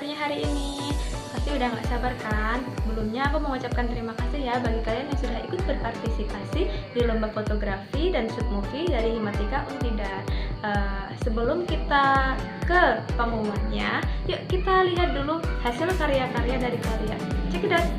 kabarnya hari ini? Pasti udah gak sabar kan? Sebelumnya aku mengucapkan terima kasih ya bagi kalian yang sudah ikut berpartisipasi di lomba fotografi dan shoot movie dari Himatika Untidar. Sebelum kita ke pengumumannya, yuk kita lihat dulu hasil karya-karya dari kalian. Check it out!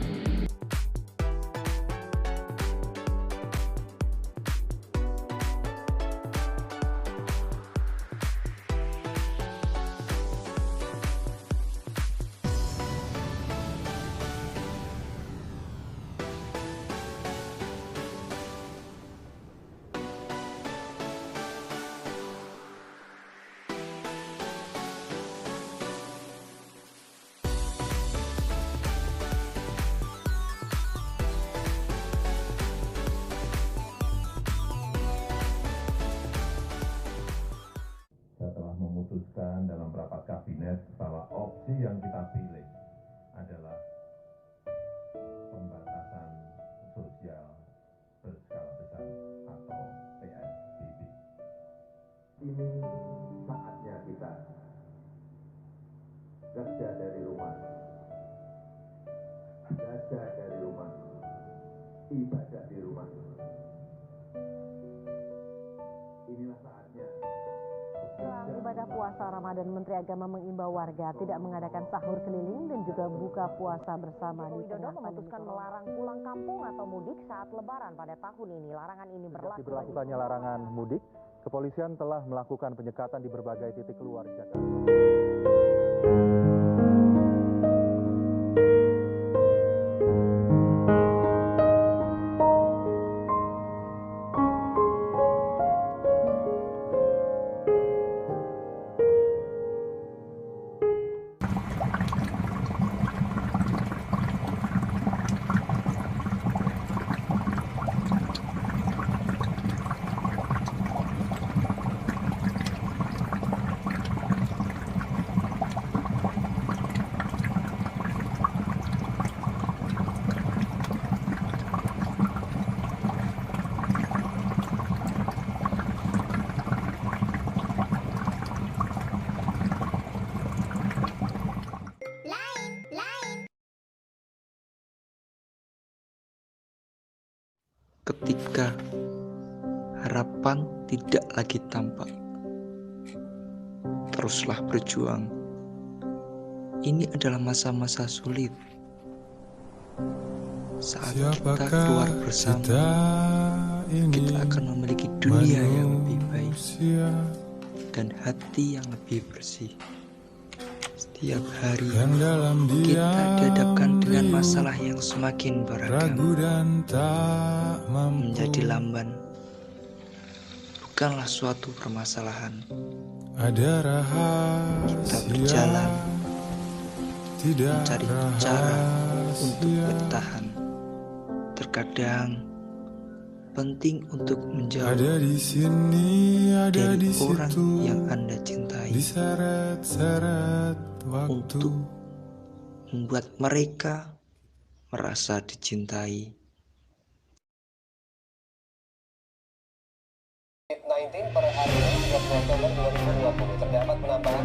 Memutuskan dalam rapat kabinet bahwa opsi yang kita pilih adalah pembatasan sosial berskala besar atau PSBB. Ini saatnya kita kerja dari rumah, belajar dari rumah, ibadah di rumah. Inilah saatnya. Jelang ibadah puasa Ramadan, Menteri Agama mengimbau warga tidak mengadakan sahur keliling dan juga buka puasa bersama di tengah pandemi. Memutuskan melarang pulang kampung atau mudik saat Lebaran pada tahun ini. Larangan ini berlaku. Diberlakukannya larangan mudik, kepolisian telah melakukan penyekatan di berbagai titik keluar Jakarta. Ketika harapan tidak lagi tampak, teruslah berjuang. Ini adalah masa-masa sulit. Saat kita keluar bersama, kita akan memiliki dunia yang lebih baik dan hati yang lebih bersih. Setiap hari kita dihadapkan dengan masalah yang semakin beragam. Menjadi lamban bukanlah suatu permasalahan. Kita berjalan mencari cara untuk bertahan. Terkadang penting untuk menjauh dari orang yang Anda cintai untuk membuat mereka merasa dicintai. COVID-19 per hari ini 30 Oktober 2020 terdapat penambahan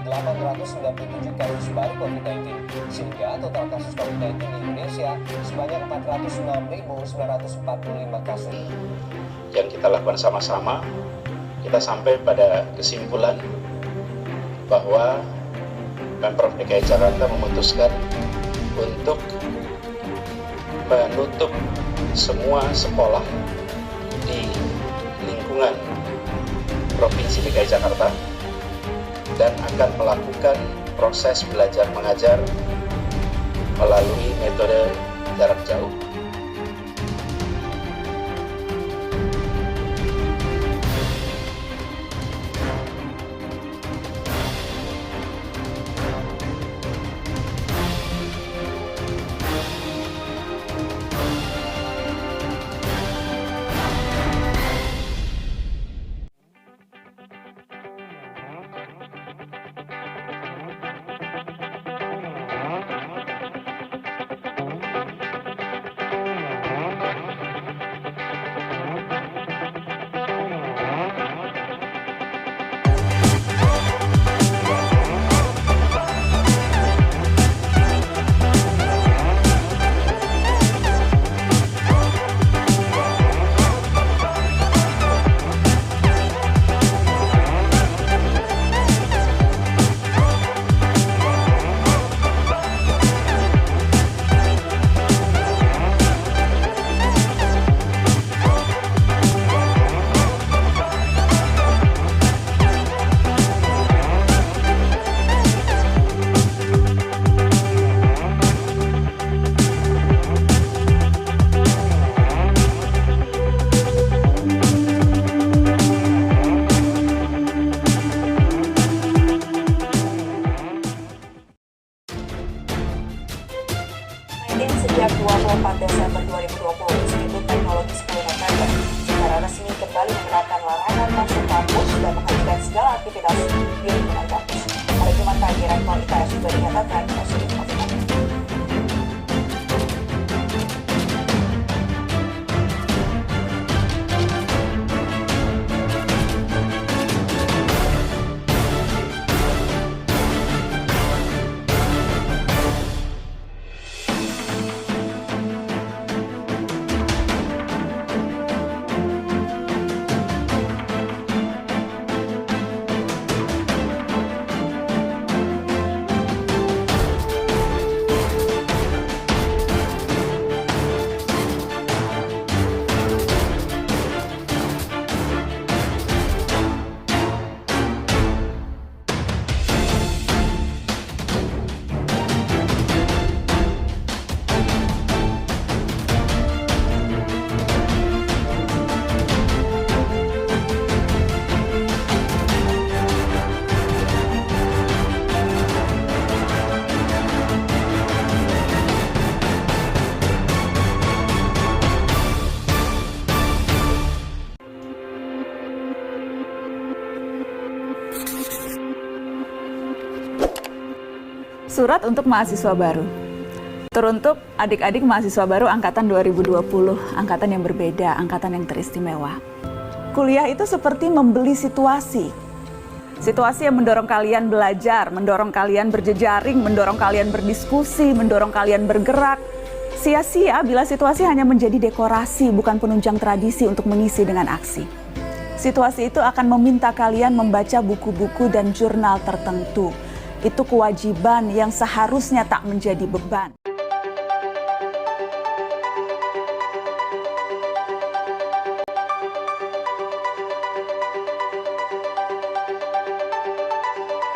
2.897 kasus baru COVID-19 sehingga total kasus COVID-19 di Indonesia sebanyak 406.945 kasus. Yang kita lakukan sama-sama, kita sampai pada kesimpulan bahwa Pemprov DKI Jakarta memutuskan untuk menutup semua sekolah di lingkungan Provinsi DKI Jakarta dan akan melakukan proses belajar mengajar melalui metode jarak jauh. sejak 24 Desember 2020, Institut Teknologi 10 November secara resmi kembali menerapkan larangan masuk kampus dan menghentikan segala aktivitas di lingkungan kampus. Pada Jumat pagi, Rektor ITS juga dinyatakan positif COVID-19. Surat untuk mahasiswa baru. Teruntuk adik-adik mahasiswa baru angkatan 2020, angkatan yang berbeda, angkatan yang teristimewa. Kuliah itu seperti membeli situasi. Situasi yang mendorong kalian belajar, mendorong kalian berjejaring, mendorong kalian berdiskusi, mendorong kalian bergerak. Sia-sia bila situasi hanya menjadi dekorasi, bukan penunjang tradisi untuk mengisi dengan aksi. Situasi itu akan meminta kalian membaca buku-buku dan jurnal tertentu. Itu kewajiban yang seharusnya tak menjadi beban.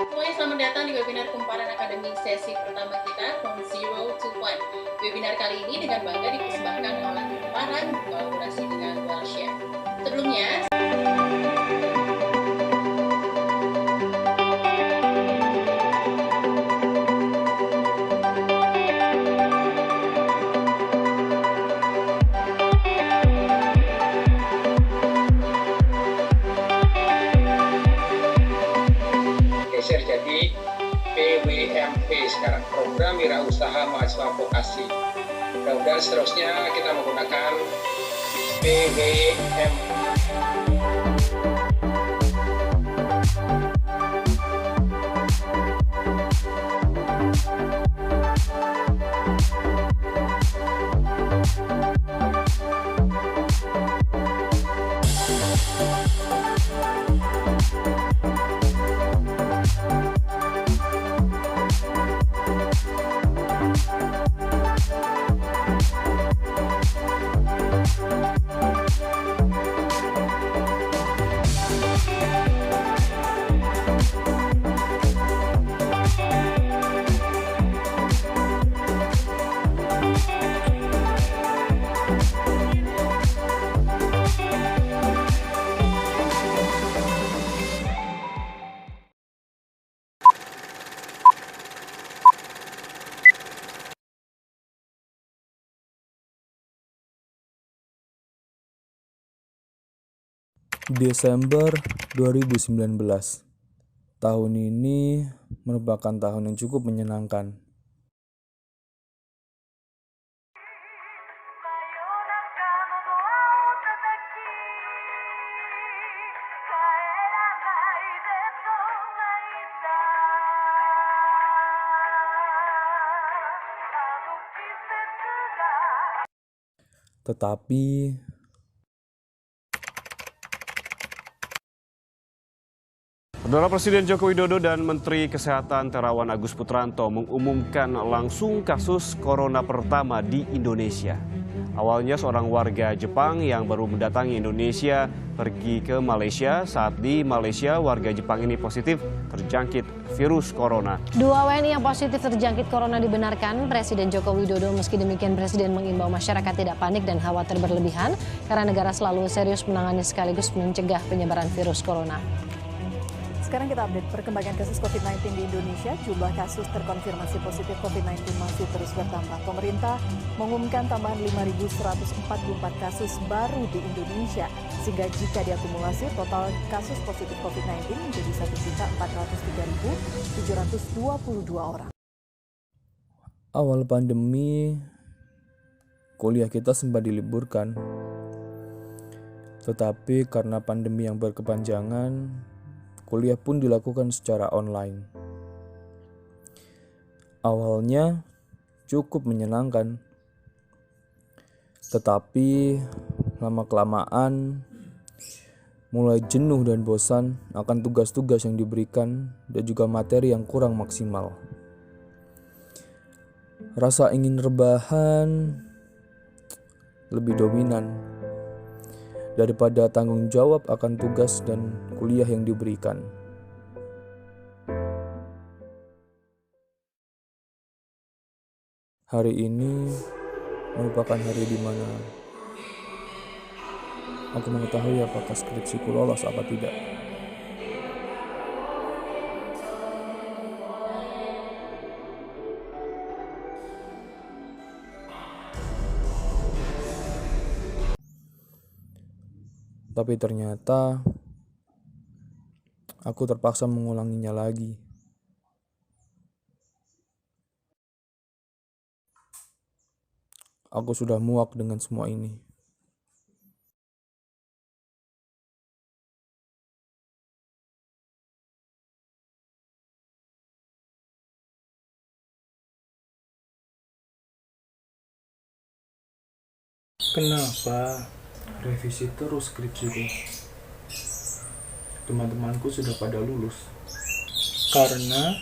Semuanya selamat datang di webinar kumparan akademik sesi pertama kita From Zero to One. Webinar kali ini dengan bangga dipersembahkan oleh Kumparan berkolaborasi dengan Wellshare. Sebelumnya, jadi PWMV sekarang, Program Wirausaha Mahasiswa Vokasi. Mudah-mudahan seterusnya kita menggunakan PWM. Desember 2019. Tahun ini merupakan tahun yang cukup menyenangkan. Tetapi Saudara Presiden Joko Widodo dan Menteri Kesehatan Terawan Agus Putranto mengumumkan langsung kasus corona pertama di Indonesia. Awalnya seorang warga Jepang yang baru mendatangi Indonesia pergi ke Malaysia. Saat di Malaysia, warga Jepang ini positif terjangkit virus corona. 2 WNI yang positif terjangkit corona dibenarkan Presiden Joko Widodo. Meski demikian, Presiden mengimbau masyarakat tidak panik dan khawatir berlebihan karena negara selalu serius menangani sekaligus mencegah penyebaran virus corona. Sekarang kita update perkembangan kasus COVID-19 di Indonesia. Jumlah kasus terkonfirmasi positif COVID-19 masih terus bertambah. Pemerintah mengumumkan tambahan 5.144 kasus baru di Indonesia. Sehingga jika diakumulasi, total kasus positif COVID-19 menjadi 1.403.722 orang. Awal pandemi, kuliah kita sempat diliburkan. Tetapi karena pandemi yang berkepanjangan, kuliah pun dilakukan secara online. Awalnya cukup menyenangkan, tetapi lama-kelamaan mulai jenuh dan bosan akan tugas-tugas yang diberikan dan juga materi yang kurang maksimal. Rasa ingin rebahan lebih dominan daripada tanggung jawab akan tugas dan kuliah yang diberikan. Hari ini merupakan hari di mana aku mengetahui apakah skripsiku lolos apa tidak. Tapi ternyata aku terpaksa mengulanginya lagi. Aku sudah muak dengan semua ini. Kenapa revisi terus skripsiku? Teman-temanku sudah pada lulus. Karena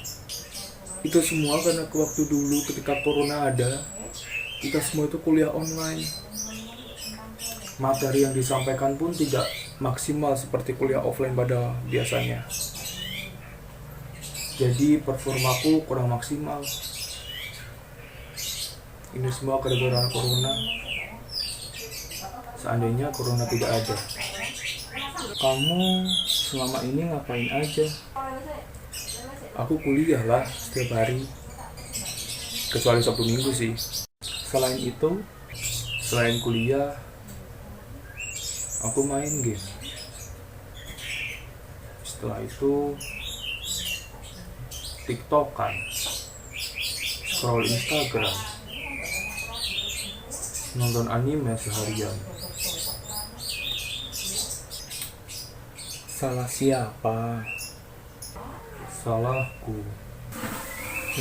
itu semua karena waktu dulu ketika corona ada, kita semua itu kuliah online. Materi yang disampaikan pun tidak maksimal seperti kuliah offline pada biasanya. Jadi performaku kurang maksimal. Ini semua gara-gara corona. Seandainya corona tidak ada, kamu selama ini ngapain aja? Aku kuliah lah setiap hari, kecuali Sabtu Minggu sih. Selain itu, selain kuliah, aku main game. Setelah itu, TikTokan, scroll Instagram, nonton anime seharian. Salah siapa? Salahku.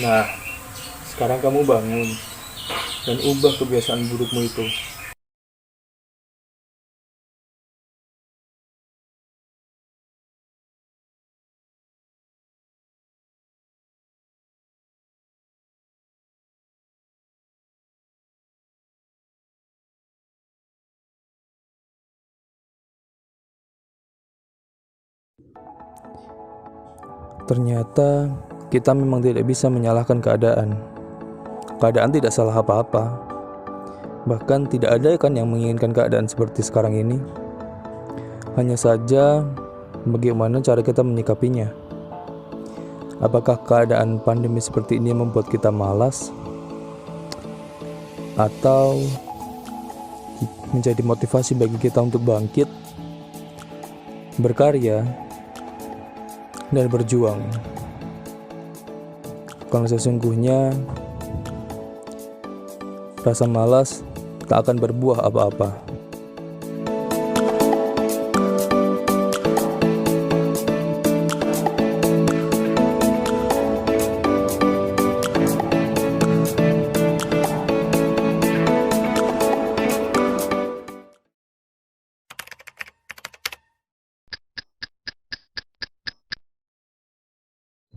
Nah, sekarang kamu bangun dan ubah kebiasaan burukmu itu. Ternyata kita memang tidak bisa menyalahkan keadaan. Keadaan tidak salah apa-apa. Bahkan tidak ada kan yang menginginkan keadaan seperti sekarang ini. Hanya saja bagaimana cara kita menyikapinya. Apakah keadaan pandemi seperti ini membuat kita malas? Atau menjadi motivasi bagi kita untuk bangkit, berkarya, dan berjuang. Karena sesungguhnya rasa malas tak akan berbuah apa-apa.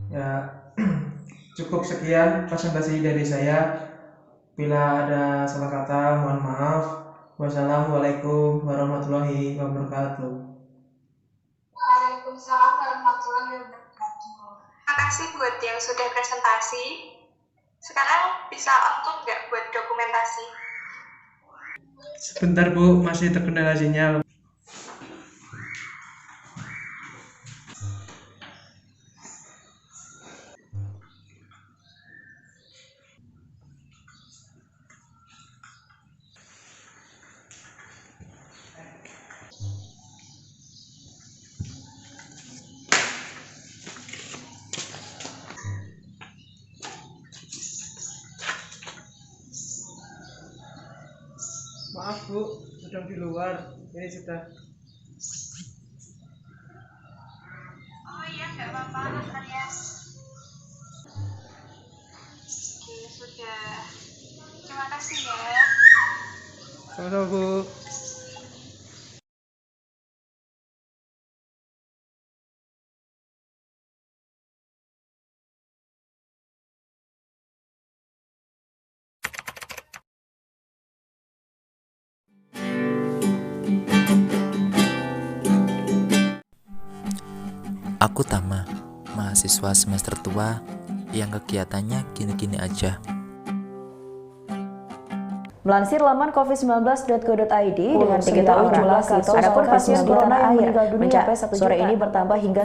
Ya, cukup sekian presentasi dari saya. Bila ada salah kata, mohon maaf. Wassalamualaikum warahmatullahi wabarakatuh. Waalaikumsalam warahmatullahi wabarakatuh. Terima kasih buat yang sudah presentasi. Sekarang bisa untuk nggak buat dokumentasi? Sebentar Bu, masih terkendala sinyal. Bu sedang di luar. Ini sudah. Oh iya, nggak apa-apa, Mas Aryas. Oke, sudah. Terima kasih ya. Sama-sama, Bu. Aku Tama, mahasiswa semester tua yang kegiatannya gini-gini aja. Melansir laman covid19.go.id dengan diketahui jumlah kasus adapun pasien corona yang meninggal dunia sore ini bertambah hingga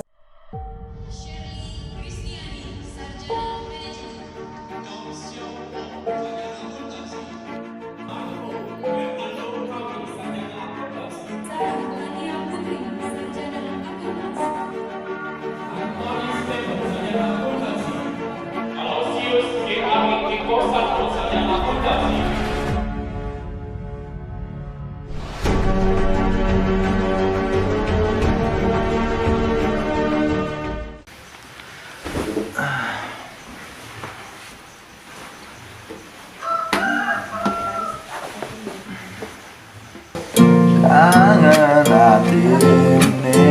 kangen hati ini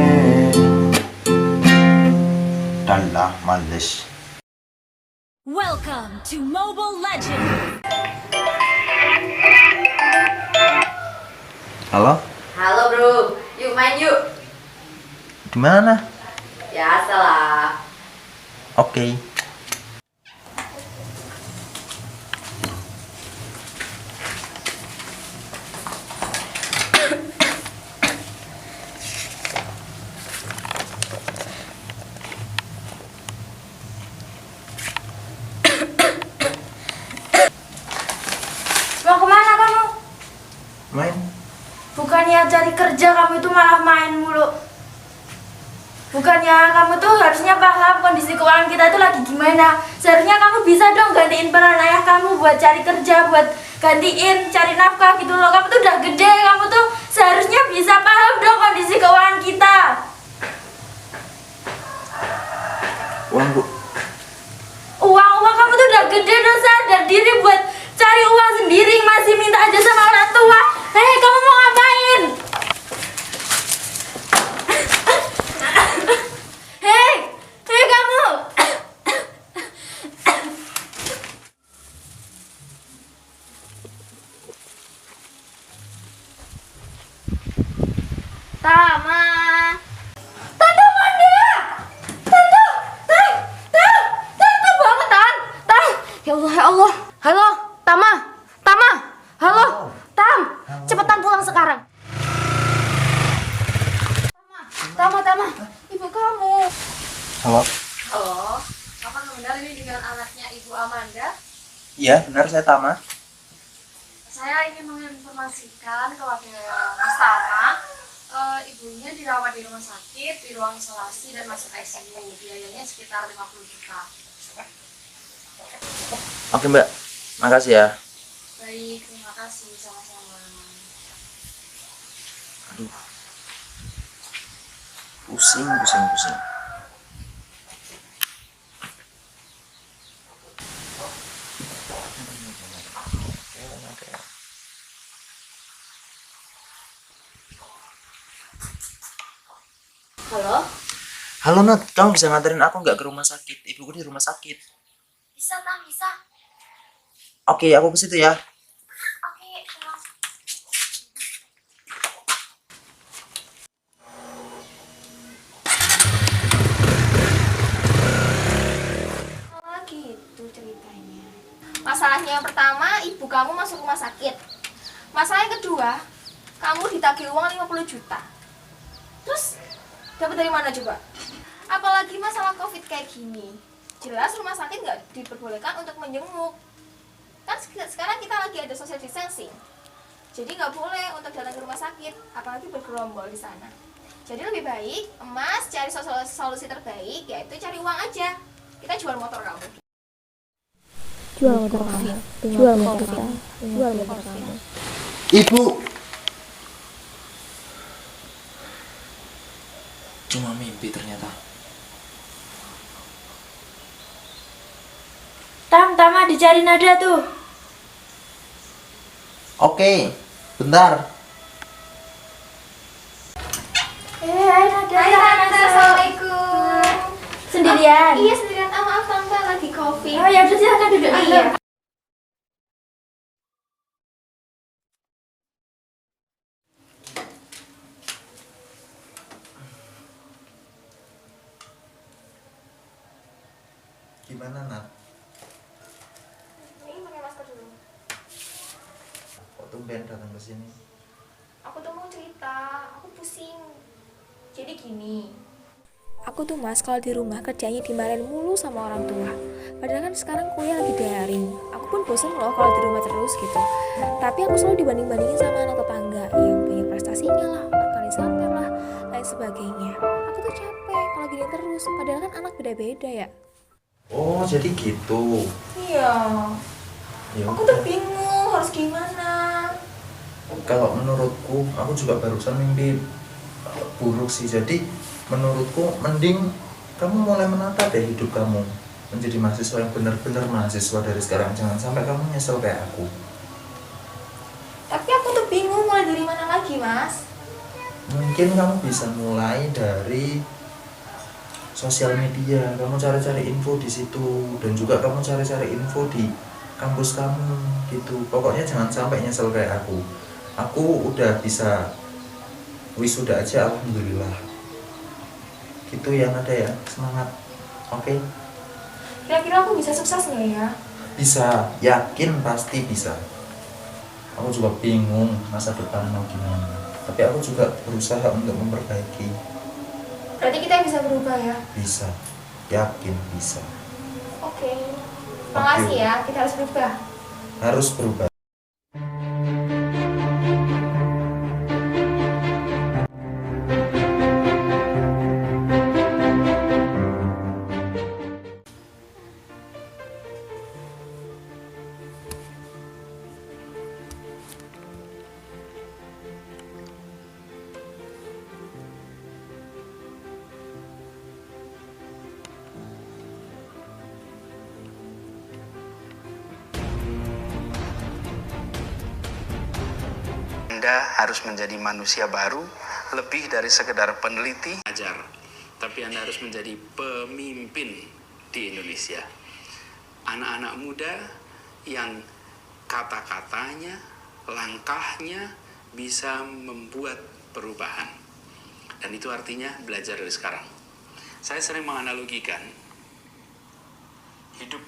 dalah males. Welcome to Mobile Legends. Halo? Halo bro, yuk main yuk. Di mana? Biasa lah. Oke. Mau kemana kamu? Main. Bukannya cari kerja kamu itu malah main mulu. Bukannya kamu tuh harusnya paham kondisi keuangan kita itu lagi gimana. Seharusnya kamu bisa dong gantiin peran ayah kamu buat cari kerja, buat gantiin cari nafkah gitu loh. Kamu tuh udah gede, kamu tuh seharusnya bisa paham dong kondisi keuangan kita. Uang, Bu. Uang kamu tuh udah gede, udah sadar diri buat cari uang sendiri, masih minta aja sama orang tua. Hei, kamu mau ngapain? Hei kamu. Tama. Tante Manda. Tante banget, Tante. Ya Allah. Halo, Tama. Halo, Tam. Cepetan pulang sekarang. Tama. Ibu kamu. Halo? Halo, Kapan benar ini dengan anaknya Ibu Amanda? Iya, benar, saya Tama. Saya ingin menginformasikan kepada Mas Tama, ibunya dirawat di rumah sakit, di ruang isolasi dan masuk ICU. Biayanya sekitar 50 juta. Oke, Mbak. Makasih ya. Baik, terima kasih. Sama-sama. Aduh. Pusing. Halo Nat, kamu bisa nganterin aku nggak ke rumah sakit? Ibuku di rumah sakit. Bisa, Tam, bisa. Oke, aku ke situ ya. Oke, pulang. Oh, gitu ceritanya. Masalahnya yang pertama, ibu kamu masuk rumah sakit. Masalah yang kedua, kamu ditagih uang 50 juta. Terus, dapat dari mana coba? Apalagi masalah COVID kayak gini. Jelas rumah sakit nggak diperbolehkan untuk menjenguk. Kan sekarang kita lagi ada social distancing. Jadi nggak boleh untuk datang ke rumah sakit, apalagi bergerombol di sana. Jadi lebih baik Emas cari solusi terbaik, yaitu cari uang aja. Kita jual motor kamu. Jual motor kamu. Jual motor kamu. Jual motor kamu. Ibu, sepi ternyata. Tama dicari nada tuh. Oke, bentar. Hai Nada. Hai Tante, Assalamualaikum. Sendirian? Iya sendirian. Maaf Tante, lagi covid. Oh ya udah silakan duduk dulu ya. Gimana Nat? Ini pakai masker dulu. Kok tumben datang ke sini? Aku tuh mau cerita, aku pusing. Jadi gini, aku tuh Mas kalau di rumah kerjanya dimarahin mulu sama orang tua. Padahal kan sekarang kuliah lagi daring. Aku pun bosen loh kalau di rumah terus gitu. Tapi aku selalu dibanding-bandingin sama anak tetangga yang punya prestasinya lah, organisator lah, lain sebagainya. Aku tuh capek kalau gini terus. Padahal kan anak beda-beda ya. Oh, jadi gitu. Iya. Ya Aku tuh bingung harus gimana. Kalau menurutku, aku juga barusan mimpi buruk sih. Jadi menurutku mending kamu mulai menata deh hidup kamu menjadi mahasiswa yang benar-benar mahasiswa dari sekarang. Jangan sampai kamu nyesel kayak aku. Tapi aku tuh bingung mulai dari mana lagi, Mas. Mungkin kamu bisa mulai dari sosial media. Kamu cari-cari info di situ, dan juga kamu cari-cari info di kampus kamu gitu. Pokoknya jangan sampai nyesel kayak aku. Aku udah bisa wisuda aja, alhamdulillah. Gitu ya Nada ya, semangat. Oke? Kira-kira aku bisa sukses nggak ya? Bisa, yakin pasti bisa. Aku juga bingung masa depan mau gimana. Tapi aku juga berusaha untuk memperbaiki. Berarti kita bisa berubah ya? Bisa, yakin bisa. Oke. Makasih ya, kita harus berubah. Harus berubah. Anda harus menjadi manusia baru, lebih dari sekedar peneliti, ajar. Tapi Anda harus menjadi pemimpin di Indonesia. Anak-anak muda yang kata-katanya, langkahnya bisa membuat perubahan. Dan itu artinya belajar dari sekarang. Saya sering menganalogikan hidup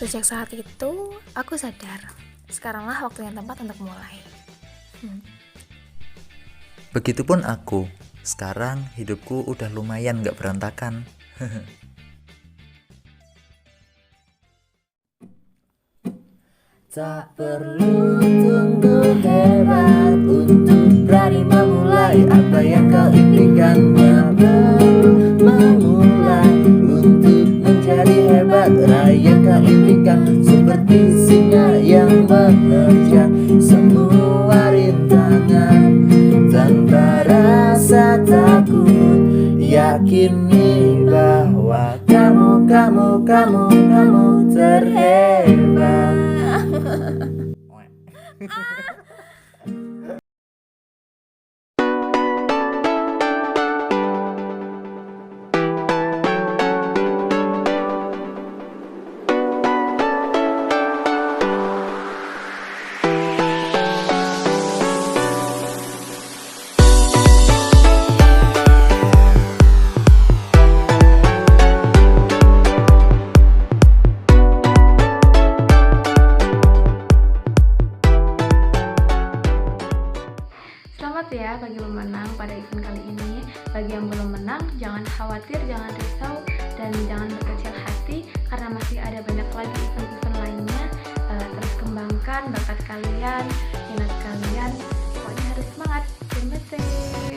Sejak saat itu, aku sadar, sekaranglah waktu yang tepat untuk mulai. Begitupun aku, sekarang hidupku udah lumayan gak berantakan. Tak perlu tunggu hebat untuk berani memulai apa yang kau impikannya. Baru memulai untuk menjadi hebat, raih kau impikan seperti singa yang menerjang semua rintangan tanpa rasa takut. Yakini bahwa kamu terhebat. karena masih ada banyak lagi event-event lainnya. Terus kembangkan bakat kalian, minat kalian, pokoknya harus semangat. Terima kasih.